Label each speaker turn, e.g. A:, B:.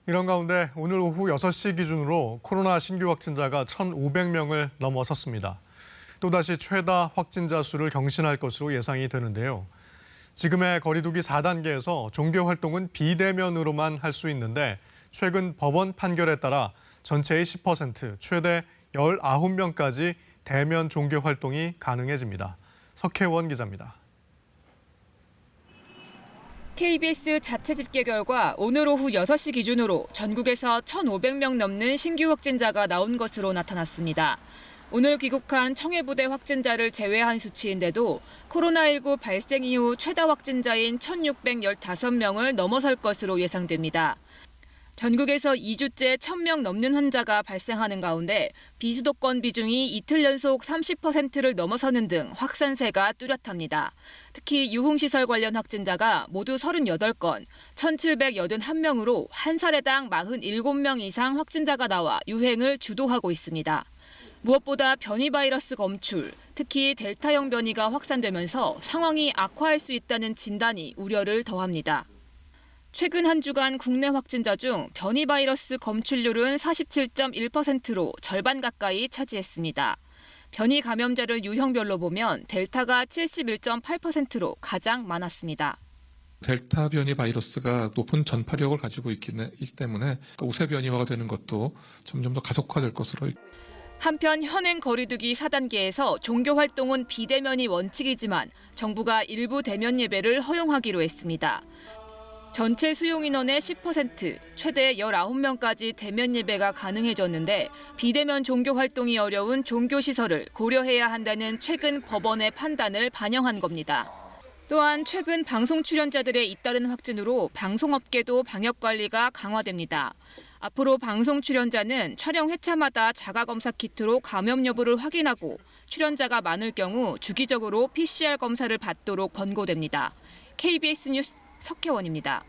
A: 이런 가운데 오늘 오후 6시 기준으로 코로나 신규 확진자가 1,500명을 넘어섰습니다. 또다시 최다 확진자 수를 경신할 것으로 예상이 되는데요. 지금의 거리두기 4단계에서 종교 활동은 비대면으로만 할 수 있는데 최근 법원 판결에 따라 전체의 10%, 최대 19명까지 대면 종교 활동이 가능해집니다. 석혜원 기자입니다.
B: KBS 자체 집계 결과 오늘 오후 6시 기준으로 전국에서 1,500명 넘는 신규 확진자가 나온 것으로 나타났습니다. 오늘 귀국한 청해부대 확진자를 제외한 수치인데도 코로나19 발생 이후 최다 확진자인 1,615명을 넘어설 것으로 예상됩니다. 전국에서 2주째 1,000명 넘는 환자가 발생하는 가운데 비수도권 비중이 이틀 연속 30%를 넘어서는 등 확산세가 뚜렷합니다. 특히 유흥시설 관련 확진자가 모두 38건, 1,781명으로 한 사례당 47명 이상 확진자가 나와 유행을 주도하고 있습니다. 무엇보다 변이 바이러스 검출, 특히 델타형 변이가 확산되면서 상황이 악화할 수 있다는 진단이 우려를 더합니다. 최근 한 주간 국내 확진자 중 변이 바이러스 검출률은 47.1%로 절반 가까이 차지했습니다. 변이 감염자를 유형별로 보면 델타가 71.8%로 가장 많았습니다.
C: 델타 변이 바이러스가 높은 전파력을 가지고 있기 때문에 우세 변이화가 되는 것도 점점 더 가속화될 것으로.
B: 한편 현행 거리두기 4단계에서 종교 활동은 비대면이 원칙이지만 정부가 일부 대면 예배를 허용하기로 했습니다. 전체 수용 인원의 10%, 최대 19명까지 대면 예배가 가능해졌는데 비대면 종교 활동이 어려운 종교시설을 고려해야 한다는 최근 법원의 판단을 반영한 겁니다. 또한 최근 방송 출연자들의 잇따른 확진으로 방송업계도 방역관리가 강화됩니다. 앞으로 방송 출연자는 촬영 회차마다 자가검사 키트로 감염 여부를 확인하고 출연자가 많을 경우 주기적으로 PCR 검사를 받도록 권고됩니다. KBS 뉴스 석혜원입니다.